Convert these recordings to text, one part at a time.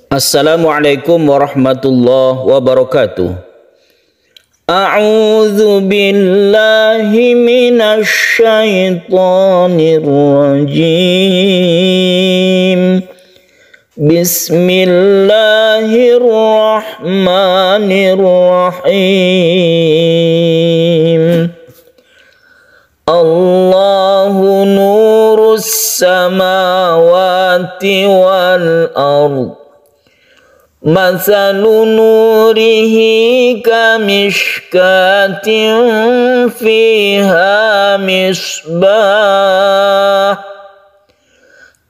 Assalamualaikum warahmatullahi wabarakatuh. A'udzu billahi minasy syaithanir rajim. Bismillahirrahmanirrahim. Allahu nurus samawati wal ardh. Mathalu nurihi kamishkatin fiha misbah.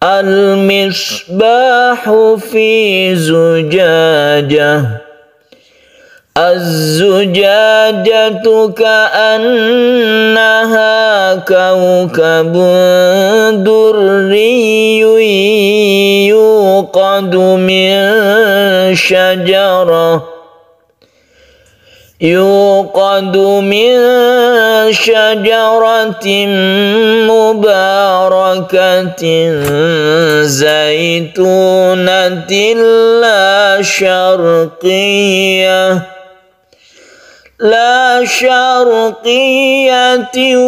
Al-misbahu fi zujajah. Az-zujajatu ka'annaha kawkabun durriyyun yuqadu min syajaratin mubarakatin zaitunatin la syarqiyatin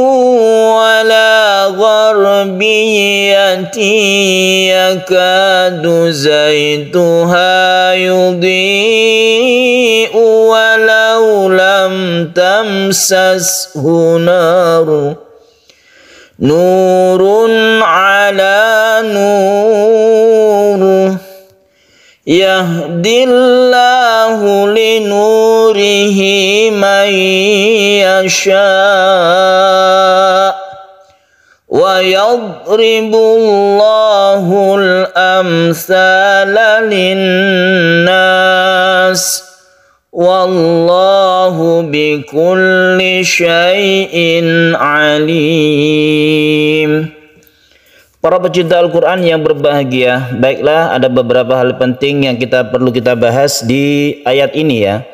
wala gharbiyatin yakadu zaituha yudhi'u walau lam tamsashu naru nurun ala nur yahdillahu linurihi man yasha wa yadribullahu al-amthala linnas wallahu bikulli syai'in alim. Para pecinta Al-Quran yang berbahagia, baiklah, ada beberapa hal penting yang perlu kita bahas di ayat ini ya.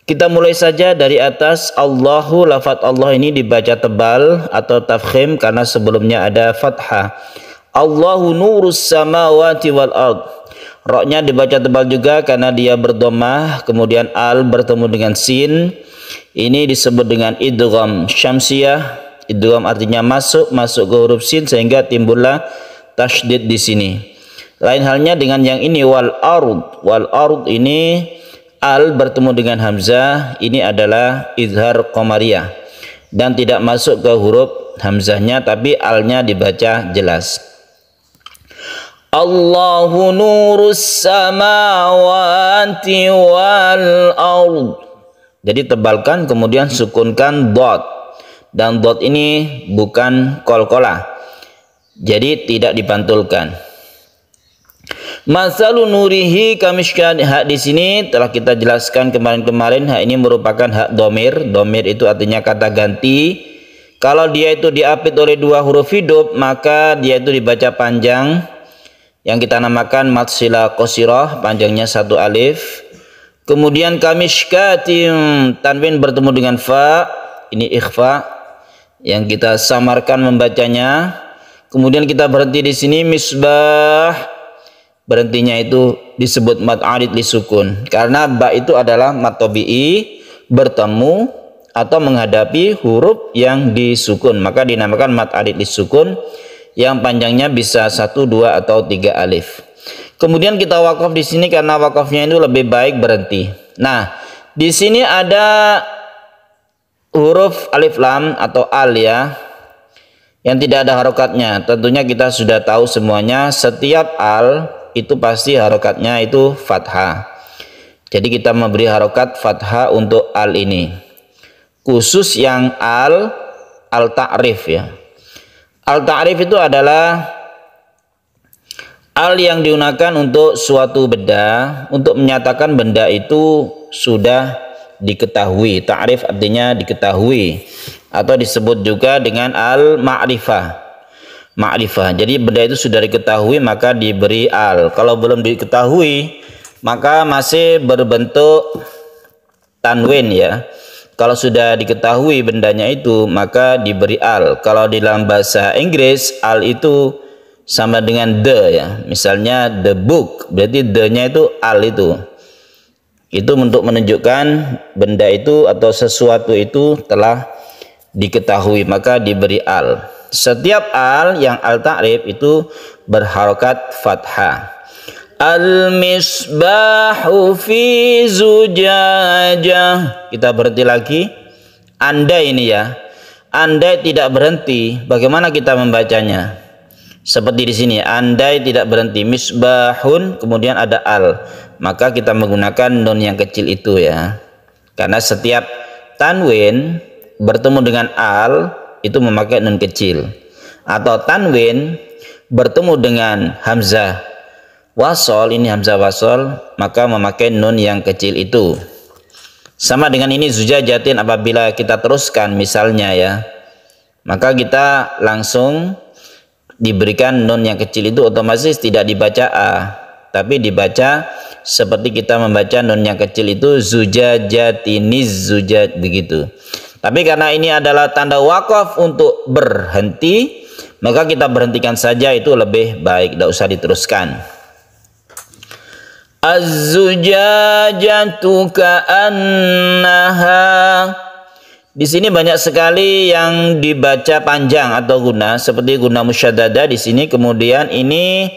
Kita mulai saja dari atas. Allahu, lafaz Allah ini dibaca tebal atau tafkhim karena sebelumnya ada fathah. Allahu nurus samawati wal ard. Roknya dibaca tebal juga karena dia berdomah, kemudian al bertemu dengan sin. Ini disebut dengan idgham syamsiyah. Idgham artinya masuk ke huruf sin sehingga timbullah tasydid di sini. Lain halnya dengan yang ini wal ard. Wal ard ini al bertemu dengan hamzah, ini adalah izhar qamariyah dan tidak masuk ke huruf hamzahnya tapi alnya dibaca jelas. Allahu nurus samawati wal ard. Jadi tebalkan kemudian sukunkan dot. Dan dot ini bukan qalqalah, jadi tidak dipantulkan. Masalu nurihi kamishkat. Hak di sini telah kita jelaskan kemarin. Hak ini merupakan hak domir. Domir itu artinya kata ganti. Kalau dia itu diapit oleh dua huruf hidup, maka dia itu dibaca panjang, yang kita namakan mad silah qasirah, panjangnya satu alif. Kemudian kamishkatin, tanwin bertemu dengan fa, ini ikhfa yang kita samarkan membacanya. Kemudian kita berhenti di sini misbah, berhentinya itu disebut mad arid li sukun karena ba itu adalah mad tabi'i bertemu atau menghadapi huruf yang disukun, maka dinamakan mad arid li sukun yang panjangnya bisa 1, 2 atau 3 alif. Kemudian kita wakaf di sini karena wakafnya itu lebih baik berhenti. Nah, di sini ada huruf alif lam atau al ya, yang tidak ada harokatnya. Tentunya kita sudah tahu semuanya, setiap al itu pasti harokatnya itu fathah. Jadi kita memberi harokat fathah untuk al ini, khusus yang al ta'rif ya. Al ta'rif itu adalah al yang digunakan untuk suatu benda, untuk menyatakan benda itu sudah diketahui. Ta'rif artinya diketahui atau disebut juga dengan al-ma'rifah. Ma'rifah. Jadi benda itu sudah diketahui maka diberi al. Kalau belum diketahui maka masih berbentuk tanwin ya. Kalau sudah diketahui bendanya itu maka diberi al. Kalau di dalam bahasa Inggris al itu sama dengan the ya. Misalnya the book, berarti the-nya itu al itu. Itu untuk menunjukkan benda itu atau sesuatu itu telah diketahui, maka diberi al. Setiap al yang al ta'rif itu berharokat fathah. Al-misbahu fi zujajah. Kita berhenti lagi. Andai ini ya. Andai tidak berhenti, bagaimana kita membacanya? Seperti di sini, andai tidak berhenti, misbahun, kemudian ada al, maka kita menggunakan nun yang kecil itu ya. Karena setiap tanwin bertemu dengan al itu memakai nun kecil, atau tanwin bertemu dengan hamzah wasol, ini hamzah wasol, maka memakai nun yang kecil itu. Sama dengan ini zujajatin, apabila kita teruskan misalnya ya, maka kita langsung diberikan nun yang kecil itu otomatis tidak dibaca a, tapi dibaca seperti kita membaca nun yang kecil itu zujajatiniz zujaj begitu. Tapi karena ini adalah tanda wakaf untuk berhenti, maka kita berhentikan saja, itu lebih baik, tidak usah diteruskan. Az-zujajatu ka'annaha. Di sini banyak sekali yang dibaca panjang atau guna, seperti guna musyaddada di sini. Kemudian ini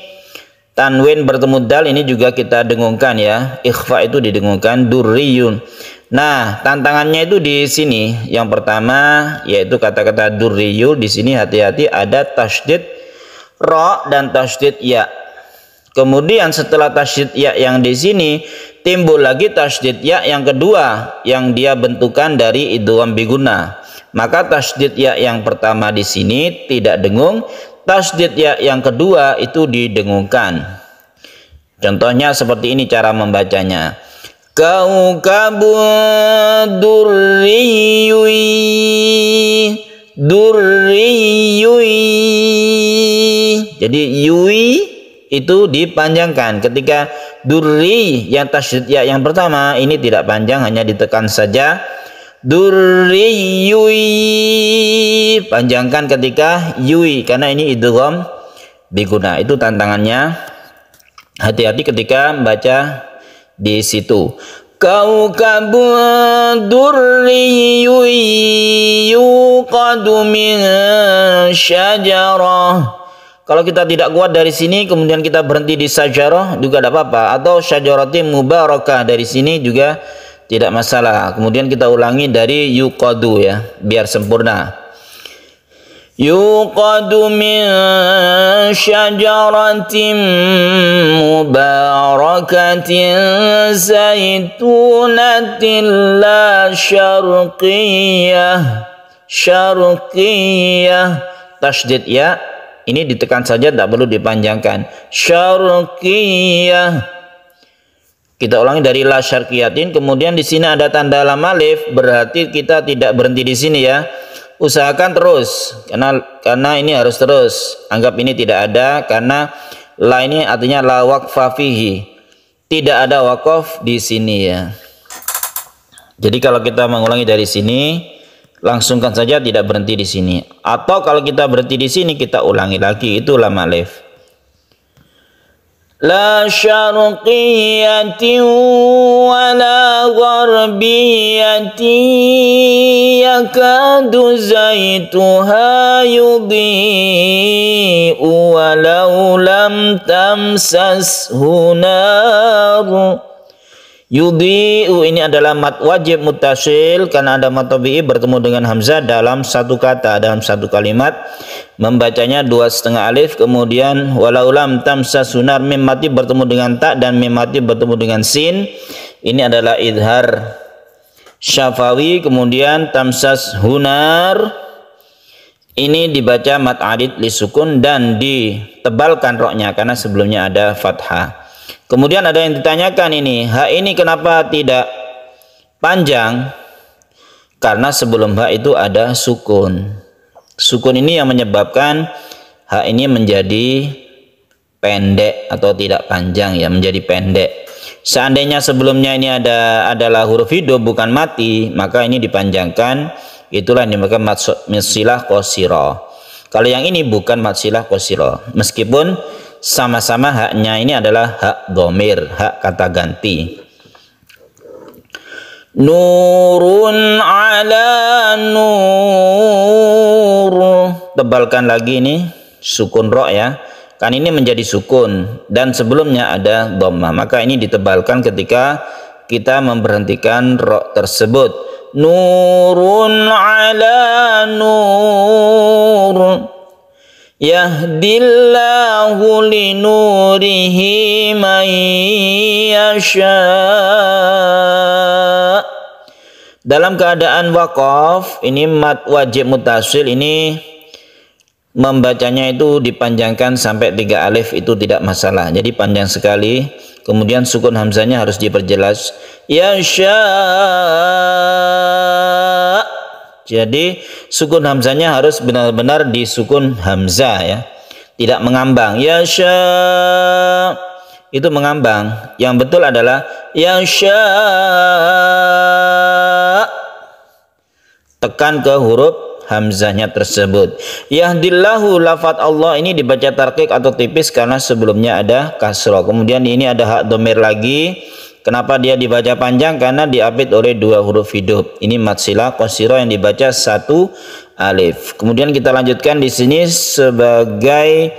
tanwin bertemu dal, ini juga kita dengungkan ya. Ikhfa itu didengungkan, durriyun. Nah, tantangannya itu di sini. Yang pertama yaitu kata-kata durriyun. Di sini hati-hati, ada tasydid ra dan tasydid ya. Kemudian setelah tasydid ya yang di sini timbul lagi tasydid ya yang kedua yang dia bentukan dari idgham biguna. Maka tasydid ya yang pertama di sini tidak dengung, tasydid ya yang kedua itu didengungkan. Contohnya seperti ini cara membacanya. Kaukabun durriyui, durriyui. Jadi yui itu dipanjangkan. Ketika durri yang tasydid ya yang pertama ini tidak panjang, hanya ditekan saja. Durri yui, panjangkan ketika yui, karena ini idgham biguna. Itu tantangannya, hati-hati ketika membaca di situ. Kaukabun durri yui yuqadu min syajarah. Kalau kita tidak kuat dari sini, kemudian kita berhenti di syajarah juga tidak apa-apa, atau syajaratin mubarakah dari sini juga tidak masalah. Kemudian kita ulangi dari yuqadu ya, biar sempurna. Yuqadu min syajaratin mubarakatin zaitunatin la syarqiyah. Syarqiyah, tasydid ya ini ditekan saja, tak perlu dipanjangkan. Syarqiyah. Kita ulangi dari la syarqiyatin. Kemudian di sini ada tanda lam alif, berarti kita tidak berhenti di sini ya. Usahakan terus, karena ini harus terus. Anggap ini tidak ada, karena la ini artinya la waqfa fihi. Tidak ada wakaf di sini ya. Jadi kalau kita mengulangi dari sini, langsungkan saja, tidak berhenti di sini. Atau kalau kita berhenti di sini, kita ulangi lagi, itu lam alif. La syarqiyatin wa la gharbiyatin yakadu zaituha yudhi'u walau lam tamsashu nar. Yudhi'u ini adalah mat wajib muttasil, karena ada mat tabi'i bertemu dengan hamzah dalam satu kata, dalam satu kalimat. Membacanya 2,5 alif. Kemudian walau lam tamsas sunar, mim mati bertemu dengan ta dan mim mati bertemu dengan sin. Ini adalah idhar syafawi. Kemudian tamsas hunar ini dibaca mat adid li sukun dan ditebalkan roknya karena sebelumnya ada fathah. Kemudian ada yang ditanyakan ini, ha ini kenapa tidak panjang? Karena sebelum ha itu ada sukun. Sukun ini yang menyebabkan ha ini menjadi pendek atau tidak panjang ya, menjadi pendek. Seandainya sebelumnya ini adalah huruf hidup bukan mati, maka ini dipanjangkan. Itulah yang dinamakan silah qasirah. Kalau yang ini bukan mad silah qasirah, meskipun sama-sama haknya ini adalah hak dhamir, hak kata ganti. Nurun ala nur, tebalkan lagi ini sukun ro ya, kan ini menjadi sukun dan sebelumnya ada dhammah, maka ini ditebalkan ketika kita memberhentikan ro tersebut. Nurun ala nur yahdillahu linurihi man yasha. Dalam keadaan waqaf ini mad wajib mutasil, ini membacanya itu dipanjangkan sampai 3 alif, itu tidak masalah, jadi panjang sekali. Kemudian sukun hamzanya harus diperjelas, yasha. Jadi sukun hamzanya harus benar-benar disukun hamzah ya, tidak mengambang. Yasha itu mengambang. Yang betul adalah yasha, tekan ke huruf hamzahnya tersebut. Yahdillahu, lafadz Allah ini dibaca tarqiq atau tipis karena sebelumnya ada kasroh. Kemudian ini ada hak dhamir lagi. Kenapa dia dibaca panjang? Karena diapit oleh 2 huruf hidup. Ini mad silah qasirah yang dibaca 1 alif. Kemudian kita lanjutkan di sini sebagai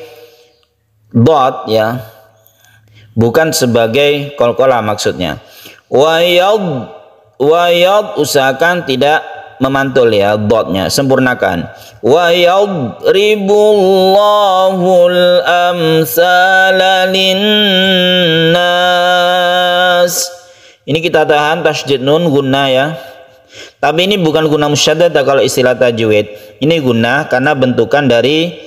dot ya, bukan sebagai qalqalah maksudnya. Wayad, usahakan tidak memantul ya, dotnya sempurnakan. Wayadribullahul amsala linnas. Ini kita tahan tasydid nun gunnah ya, tapi ini bukan gunnah musyaddadah kalau istilah tajwid. Ini gunnah karena bentukan dari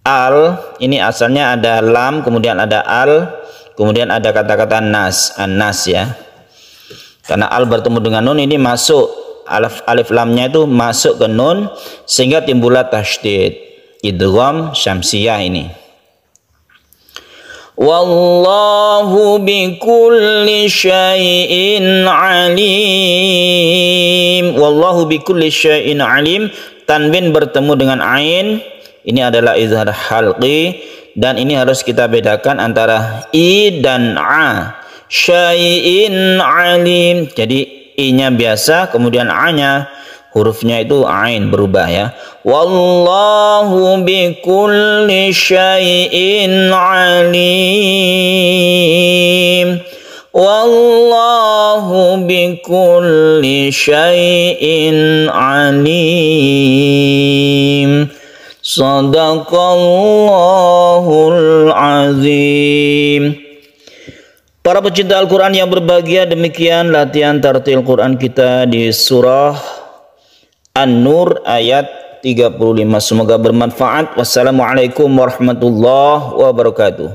al, ini asalnya ada lam, kemudian ada al, kemudian ada kata-kata nas, an-nas ya. Karena al bertemu dengan nun, ini masuk alif lamnya itu masuk ke nun sehingga timbullah tasydid, idgham syamsiyah ini. Wallahu bikulli syai'in alim. Wallahu bikulli syai'in alim, tanwin bertemu dengan ain, ini adalah izhar halqi, dan ini harus kita bedakan antara i dan a. Syai'in alim, jadi i-nya biasa, kemudian a-nya hurufnya itu ain berubah ya. Wallahu bikulli syai'in alim. Wallahu bikulli syai'in alim. Sadaqallahul azim. Para pecinta Al-Quran yang berbahagia, demikian latihan tartil Quran kita di surah An-Nur ayat 35. Semoga bermanfaat. Wassalamualaikum warahmatullahi wabarakatuh.